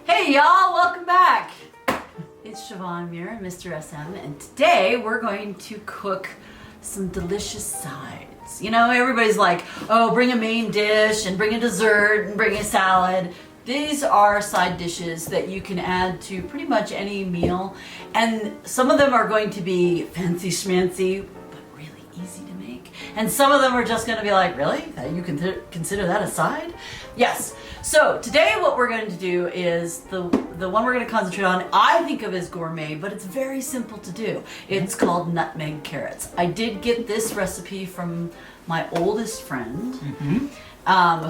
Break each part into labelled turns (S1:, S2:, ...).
S1: Hey y'all, welcome back. It's Siobhan Muir and Mr. SM, and today we're going to cook some delicious sides. You know, everybody's like, oh, bring a main dish and bring a dessert and bring a salad. These are side dishes that you can add to pretty much any meal, and some of them are going to be fancy schmancy, but really easy to make. And some of them are just going to be like, really? You can consider that a side? Yes. So today what we're going to do is the one we're going to concentrate on, I think of as gourmet, but it's very simple to do. It's called nutmeg carrots. I did get this recipe from my oldest friend,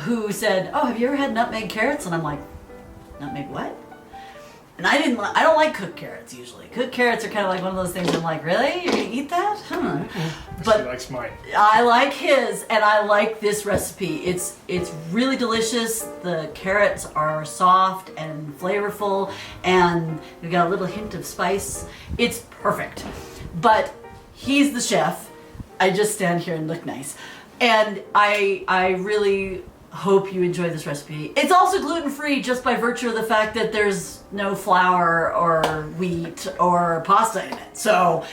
S1: who said, oh, have you ever had nutmeg carrots? And I'm like, nutmeg what? And I don't like cooked carrots usually. Cooked carrots are kind of like one of those things I'm like, really? You're gonna eat that? Huh.
S2: But she likes mine.
S1: I like his, and I like this recipe. It's really delicious. The carrots are soft and flavorful, and you've got a little hint of spice. It's perfect. But he's the chef. I just stand here and look nice. And I really hope you enjoy this recipe. It's also gluten-free just by virtue of the fact that there's no flour or wheat or pasta in it. So,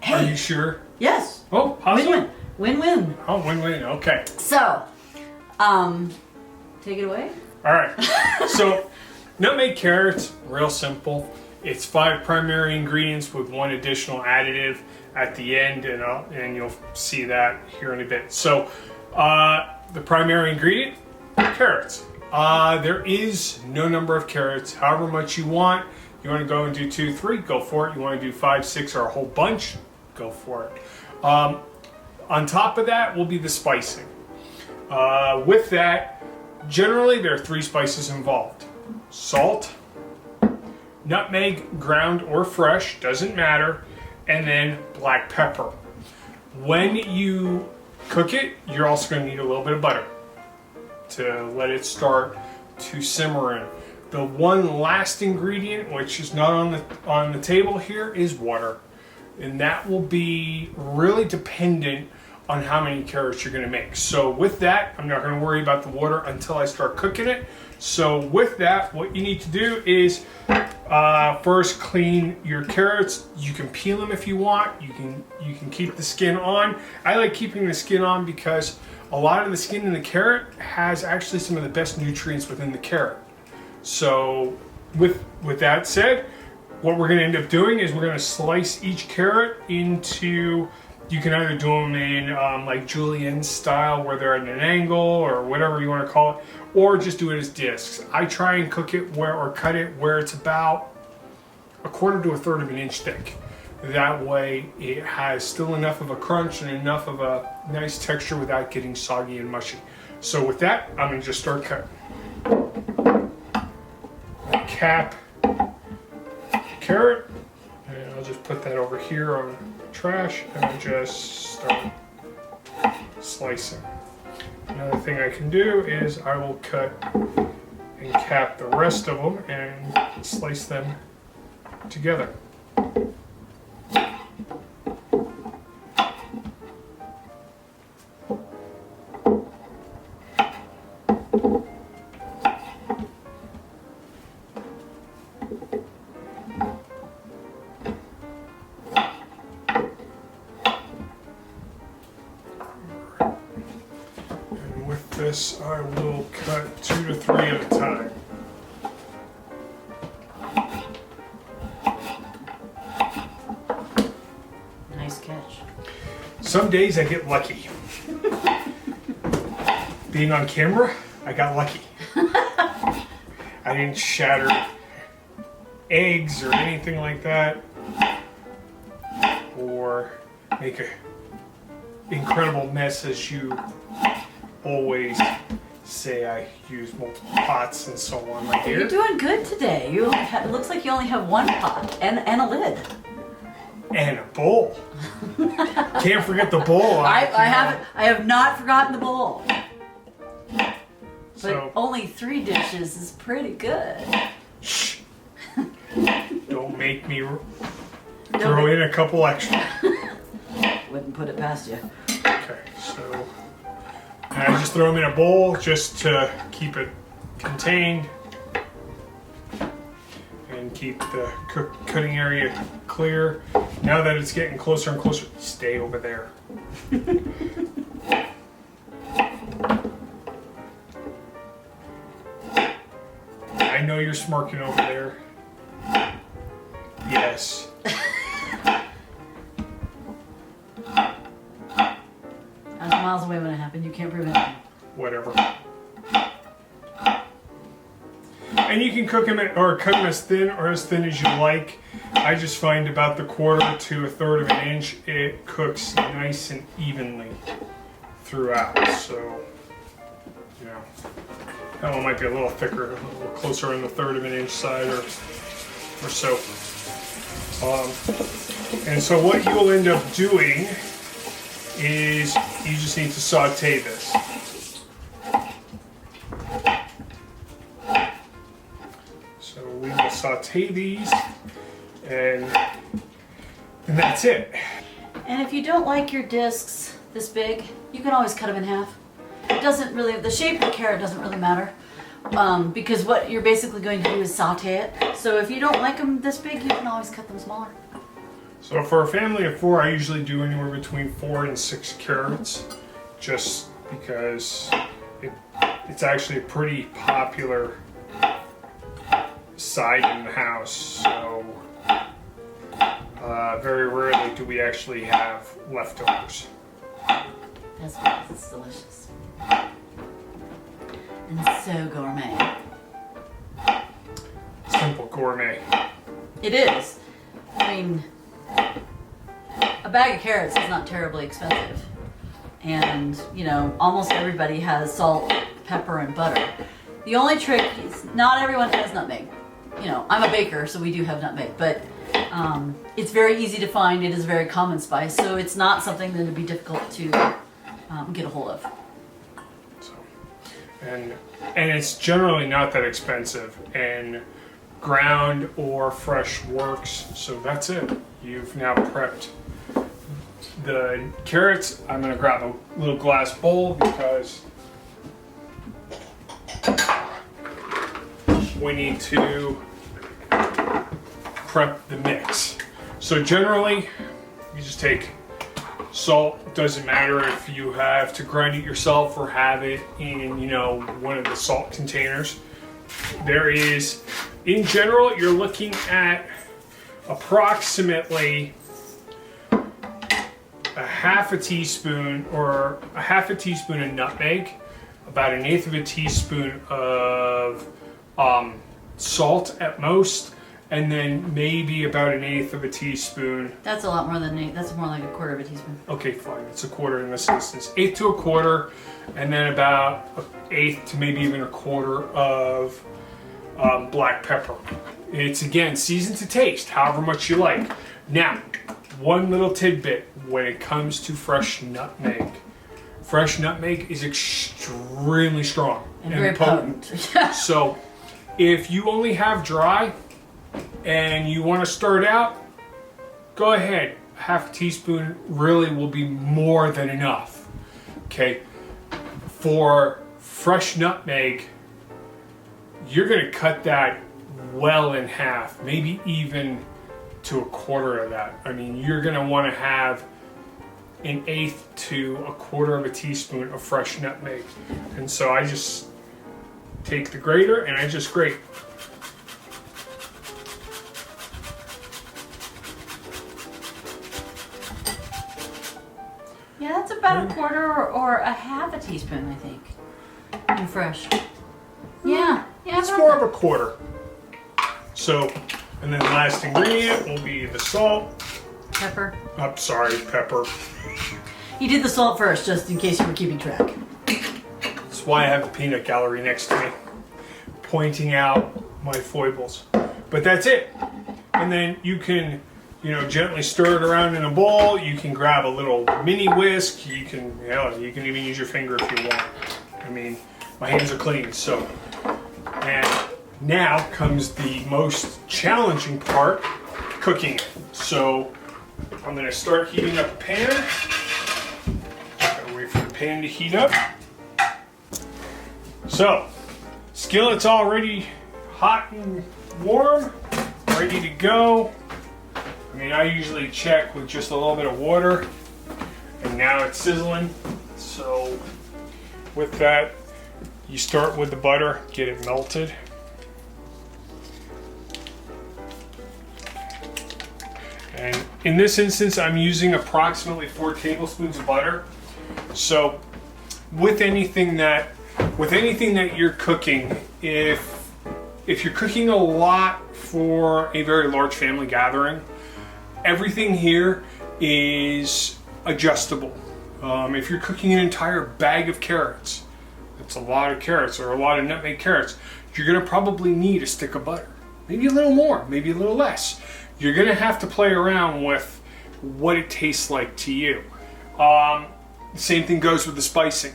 S1: hey.
S2: Are you sure?
S1: Yes.
S2: Oh, pasta?
S1: Win-win.
S2: Oh, win-win. Okay.
S1: So, take it away.
S2: All right. So, nutmeg carrots, real simple. It's 5 primary ingredients with 1 additional additive at the end, and you'll see that here in a bit. So, the primary ingredient, carrots. There is no number of carrots, however much you want. You want to go and do 2, 3, go for it. You want to do 5, 6, or a whole bunch, go for it. On top of that will be the spicing. With that, generally there are 3 spices involved. Salt, nutmeg, ground or fresh, doesn't matter, and then black pepper. When you cook it, you're also going to need a little bit of butter to let it start to simmer in. The one last ingredient, which is not on the table here, is water. And that will be really dependent on how many carrots you're going to make. So with that, I'm not going to worry about the water until I start cooking it. So with that, what you need to do is first clean your carrots. You can peel them if you want. You can keep the skin on. I like keeping the skin on because a lot of the skin in the carrot has actually some of the best nutrients within the carrot. So with that said, what we're going to end up doing is we're going to slice each carrot into, you can either do them in like julienne style where they're at an angle or whatever you want to call it, or just do it as discs. I try and cook it or cut it where it's about 1/4 to 1/3 of an inch thick. That way it has still enough of a crunch and enough of a nice texture without getting soggy and mushy. So with that, I'm going to just start cutting. Cap carrot, and I'll just put that over here on trash, and I'll just start slicing. Another thing I can do is I will cut and cap the rest of them and slice them together. This I will cut 2 to 3 at a time.
S1: Nice catch.
S2: Some days I get lucky. Being on camera, I got lucky. I didn't shatter eggs or anything like that, or make an incredible mess as you always say I use multiple pots and so on. Like here.
S1: You're doing good today. It looks like you only have 1 pot and a lid.
S2: And a bowl. Can't forget the bowl.
S1: I have not forgotten the bowl. But
S2: So,
S1: only 3 dishes is pretty good.
S2: shh. Don't make me throw in a couple extra.
S1: Wouldn't put it past you.
S2: Okay, so I just throw them in a bowl just to keep it contained. and keep the cutting area clear. Now that it's getting closer and closer, stay over there. I know you're smirking over there. Yes.
S1: I was miles away when it happened. You can't prevent it.
S2: Whatever. And you can cook them or cut them as thin or as thin as you like. I just find about the 1/4 to 1/3 of an inch, it cooks nice and evenly throughout. So, you know, that one might be a little thicker, a little closer on the 1/3 of an inch side or so. And so what you'll end up doing is you just need to saute this. So we will saute these, and that's it.
S1: And if you don't like your discs this big, you can always cut them in half. It doesn't really, the shape of the carrot doesn't really matter, because what you're basically going to do is saute it. So if you don't like them this big, you can always cut them smaller.
S2: So for a family of 4, I usually do anywhere between 4 and 6 carrots, just because it's actually a pretty popular side in the house. So very rarely do we actually have leftovers.
S1: That's because it's delicious. And so gourmet.
S2: Simple gourmet.
S1: It is. I mean, a bag of carrots is not terribly expensive. And, you know, almost everybody has salt, pepper, and butter. The only trick is not everyone has nutmeg. You know, I'm a baker, so we do have nutmeg, but it's very easy to find. It is a very common spice, so it's not something that would be difficult to get a hold of.
S2: So, and it's generally not that expensive, and ground or fresh works. So that's it. You've now prepped the carrots. I'm going to grab a little glass bowl because we need to prep the mix. So generally, you just take salt. Doesn't matter if you have to grind it yourself or have it in, you know, one of the salt containers. There is, in general, you're looking at approximately a half a teaspoon or a half a teaspoon of nutmeg, about 1/8 of a teaspoon of salt at most, and then maybe about 1/8 of a teaspoon.
S1: That's a lot more than 1/8. That's more like 1/4 of a teaspoon.
S2: Okay, fine. It's 1/4 in this instance. 1/8 to 1/4, and then about 1/8 to maybe even 1/4 of black pepper. It's, again, seasoned to taste, however much you like. Now, one little tidbit when it comes to fresh nutmeg. Fresh nutmeg is extremely strong
S1: And very potent.
S2: So, if you only have dry and you want to start out, go ahead. Half a teaspoon really will be more than enough. Okay? For fresh nutmeg, you're going to cut that well in half, maybe even to 1/4 of that. I mean, you're going to want to have 1/8 to 1/4 of a teaspoon of fresh nutmeg. And so I just take the grater and I just grate.
S1: Yeah, that's about 1/4 or a half a teaspoon, I think. And fresh. Yeah. Yeah.
S2: It's more of a 1/4. So, and then the last ingredient will be the salt.
S1: Pepper.
S2: I'm sorry, pepper.
S1: You did the salt first, just in case you were keeping track.
S2: That's why I have the peanut gallery next to me, pointing out my foibles. But that's it. And then you can, you know, gently stir it around in a bowl. You can grab a little mini whisk. You can, hell, you can even use your finger if you want. I mean, my hands are clean, so. And now comes the most challenging part, cooking it. So I'm going to start heating up a pan. Gotta wait for the pan to heat up. So, skillet's already hot and warm. ready to go. I mean, I usually check with just a little bit of water, and now it's sizzling. So with that, you start with the butter, get it melted. And in this instance, I'm using approximately 4 tablespoons of butter. So with anything that you're cooking, if you're cooking a lot for a very large family gathering, everything here is adjustable. If you're cooking an entire bag of carrots, that's a lot of carrots, or a lot of nutmeg carrots, you're gonna probably need a stick of butter. Maybe a little more, maybe a little less. You're gonna have to play around with what it tastes like to you. The same thing goes with the spicing,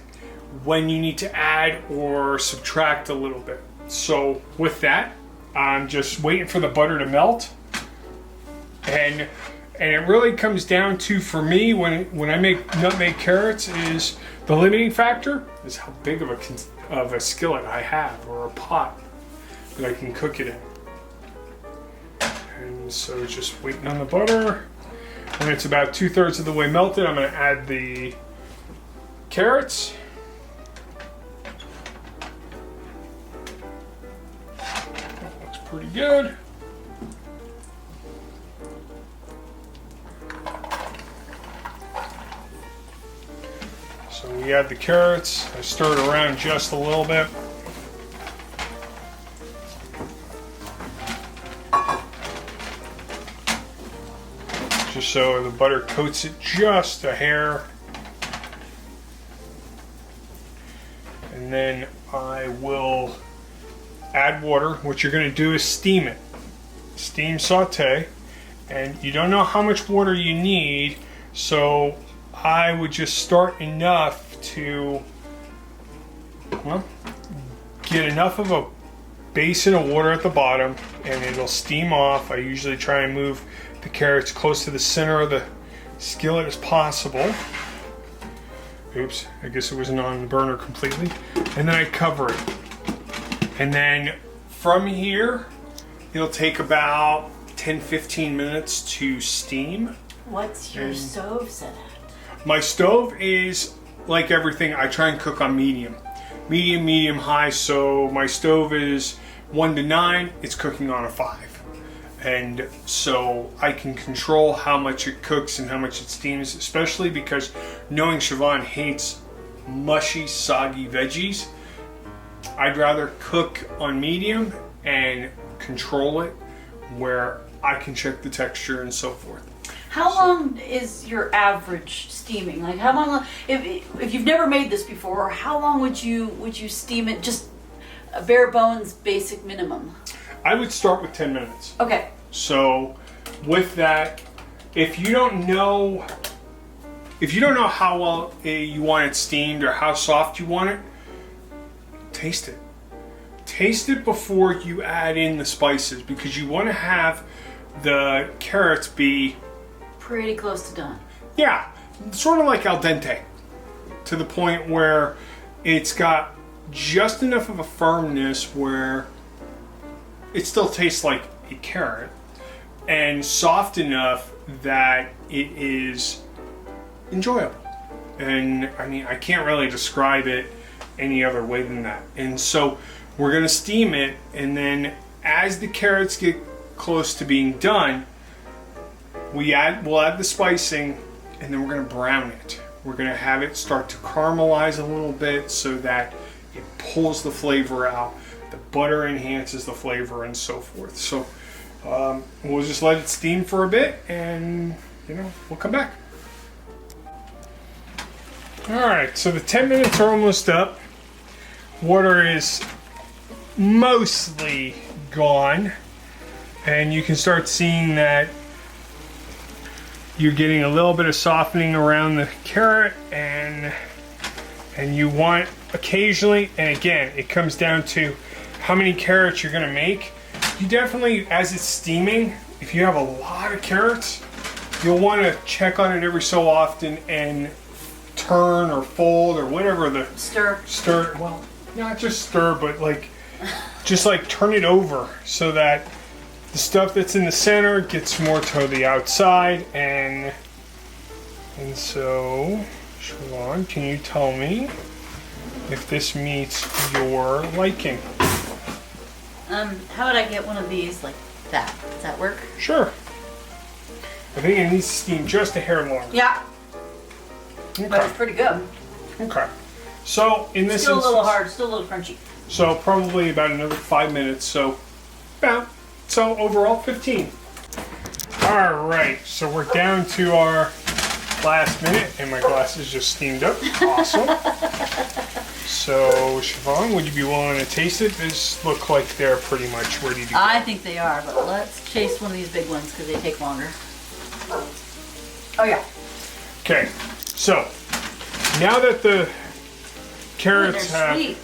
S2: when you need to add or subtract a little bit. So with that, I'm just waiting for the butter to melt. And it really comes down to, for me, when I make nutmeg carrots, is the limiting factor is how big of a skillet I have, or a pot that I can cook it in. And so just waiting on the butter. When it's about 2/3 of the way melted, I'm going to add the carrots. That looks pretty good. So we add the carrots. I stir it around just a little bit. Just so the butter coats it just a hair. And then I will add water. What you're going to do is steam it. Steam saute. And you don't know how much water you need, so I would just start enough to, well, get enough of a basin of water at the bottom, and it'll steam off. I usually try and move the carrots close to the center of the skillet as possible. Oops, I guess it wasn't on the burner completely. And then I cover it. And then from here, it'll take about 10-15 minutes to steam.
S1: What's your stove set at?
S2: My stove is, like everything, I try and cook on medium. Medium, high. So my stove is 1 to 9, it's cooking on a 5. And so I can control how much it cooks and how much it steams, especially because knowing Siobhan hates mushy, soggy veggies, I'd rather cook on medium and control it where I can check the texture and so forth.
S1: How long is your average steaming? Like, how long, if you've never made this before, how long would you steam it, just a bare bones basic minimum?
S2: I would start with 10 minutes.
S1: Okay.
S2: So with that, if you don't know how well you want it steamed or how soft you want it, taste it. Taste it before you add in the spices, because you want to have the carrots be
S1: pretty close to done.
S2: Yeah, sort of like al dente, to the point where it's got just enough of a firmness where it still tastes like a carrot, and soft enough that it is enjoyable. And I mean, I can't really describe it any other way than that. And so we're going to steam it, and then as the carrots get close to being done, we'll add the spicing, and then we're going to brown it. We're going to have it start to caramelize a little bit so that it pulls the flavor out. The butter enhances the flavor and so forth. So we'll just let it steam for a bit, and we'll come back. All right, so the 10 minutes are almost up. Water is mostly gone, and you can start seeing that you're getting a little bit of softening around the carrot, and you want occasionally, and again, it comes down to how many carrots you're going to make. You definitely, as it's steaming, if you have a lot of carrots, you'll want to check on it every so often and turn or fold or whatever the stir. Well, not just stir, but just like turn it over so that the stuff that's in the center gets more to the outside, and so, Siobhan, can you tell me if this meets your liking?
S1: How would I get one of these like that? Does that work?
S2: Sure. I think it needs to steam just a hair longer.
S1: Yeah.
S2: Okay.
S1: But it's pretty good.
S2: Okay. So in this
S1: Still a little
S2: instance-
S1: hard, still a little crunchy.
S2: So probably about another 5 minutes. So overall 15. All right. So we're down to our last minute, and my glasses just steamed up. Awesome. So Siobhan, would you be willing to taste it? These look like they're pretty much ready to go.
S1: I think they are, but let's chase one of these big ones because they take longer. Oh yeah.
S2: Okay. So now that the carrots
S1: they're
S2: have,
S1: sweet.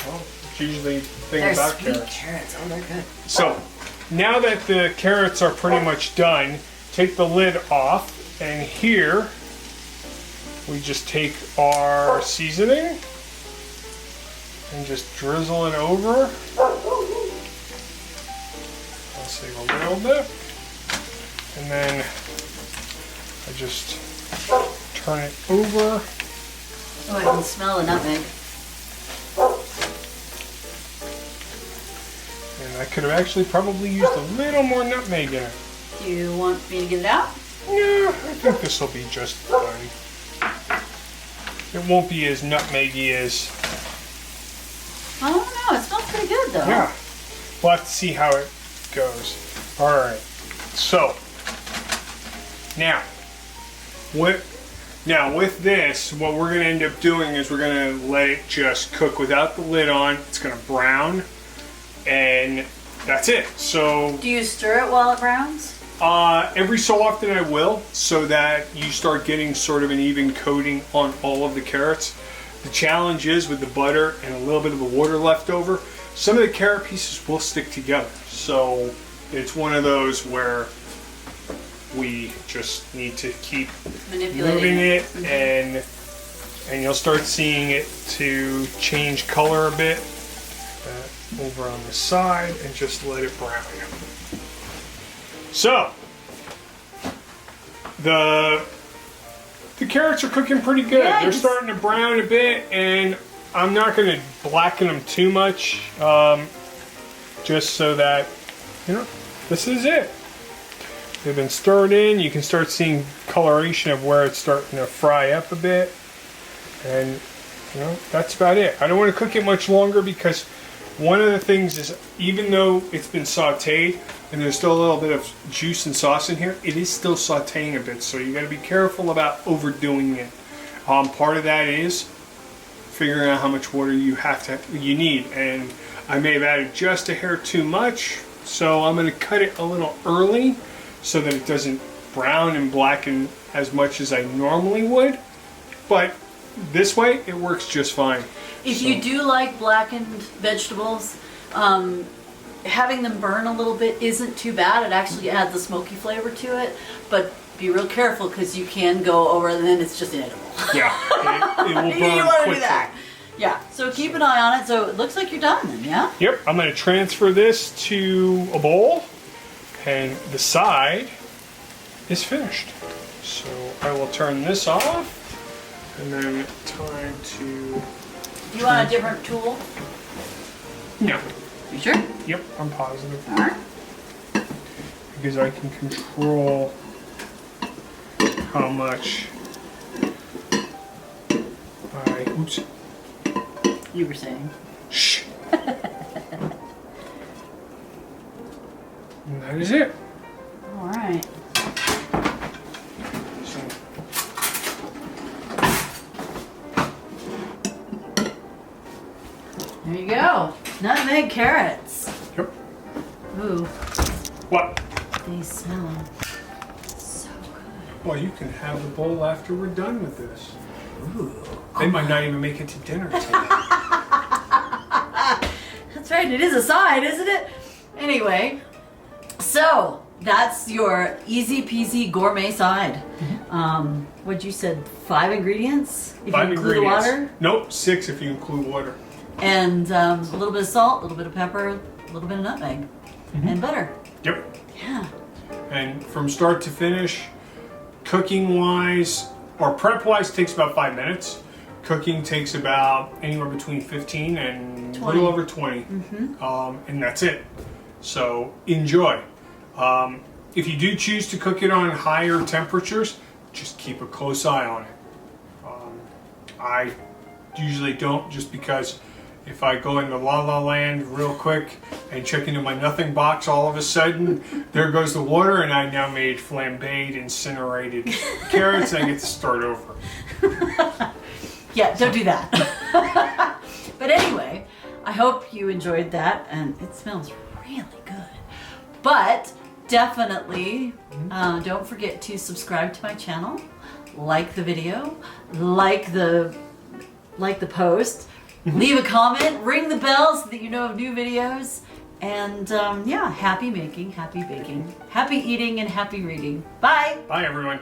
S2: well, it's usually the thing
S1: They're
S2: about
S1: sweet
S2: carrots.
S1: carrots. Oh, they're good.
S2: So now that the carrots are pretty much done, take the lid off, and here we just take our seasoning and just drizzle it over. I'll save a little bit, and then I just turn it over.
S1: Oh, I can smell the nutmeg.
S2: And I could have actually probably used a little more nutmeg in it.
S1: Do you want me to get it out?
S2: Yeah, I think this will be just fine. It won't be as nutmeggy as...
S1: I don't know. It smells pretty good though.
S2: Yeah. We'll have to see how it goes. Alright. So, now with this, what we're going to end up doing is we're going to let it just cook without the lid on. It's going to brown, and that's it. So
S1: Do you stir it while it browns?
S2: every so often I will, so that you start getting sort of an even coating on all of the carrots. The challenge is with the butter and a little bit of the water left over, some of the carrot pieces will stick together. So it's one of those where we just need to keep moving it, and you'll start seeing it to change color a bit over on the side, and just let it brown. So the carrots are cooking pretty good.
S1: Yeah,
S2: They're starting to brown a bit, and I'm not going to blacken them too much, just so that, you know, this is it. They've been stirred in. You can start seeing coloration of where it's starting to fry up a bit. And, you know, that's about it. I don't want to cook it much longer, because one of the things is, even though it's been sauteed and there's still a little bit of juice and sauce in here, it is still sauteing a bit. So you got to be careful about overdoing it. Part of that is figuring out how much water you need. And I may have added just a hair too much. So I'm going to cut it a little early, so that it doesn't brown and blacken as much as I normally would. But this way, it works just fine.
S1: If you do like blackened vegetables, having them burn a little bit isn't too bad. It actually adds a smoky flavor to it. But be real careful, because you can go over and then it's just inedible.
S2: Yeah, it will burn
S1: You don't want to
S2: quickly.
S1: do that. Yeah, so keep an eye on it. So it looks like you're done then, yeah?
S2: Yep, I'm going to transfer this to a bowl, and the side is finished. So I will turn this off, and then time to...
S1: You want a different tool?
S2: No.
S1: You sure?
S2: Yep, I'm positive.
S1: All right.
S2: Because I can control how much oops.
S1: You were saying.
S2: Shh. And that is it.
S1: All right.
S2: So,
S1: There you go. Nutmeg carrots.
S2: yep.
S1: Ooh,
S2: What?
S1: they smell so good.
S2: Well, you can have the bowl after we're done with this.
S1: Ooh.
S2: They might not even make it to dinner tonight.
S1: That's right, it is a side, isn't it? Anyway, so that's your easy peasy gourmet side. What'd you said, 5 ingredients? If
S2: 5
S1: you include
S2: ingredients.
S1: the water?
S2: Nope, 6 if you include water.
S1: And a little bit of salt, a little bit of pepper, a little bit of nutmeg. and butter.
S2: Yep.
S1: Yeah.
S2: And from start to finish, cooking wise or prep wise takes about 5 minutes. Cooking takes about anywhere between 15 and
S1: 20.
S2: a little over 20. And that's it. So enjoy. If you do choose to cook it on higher temperatures, just keep a close eye on it. I usually don't, just because if I go into La La Land real quick and check into my nothing box, all of a sudden there goes the water, and I now made flambéed incinerated carrots, and I get to start over.
S1: Yeah, don't do that. But anyway, I hope you enjoyed that, and it smells really good. But definitely don't forget to subscribe to my channel, like the video, like the post, leave a comment, ring the bell so that you know of new videos, and yeah, happy making, happy baking, happy eating, and happy reading. Bye.
S2: Bye, everyone.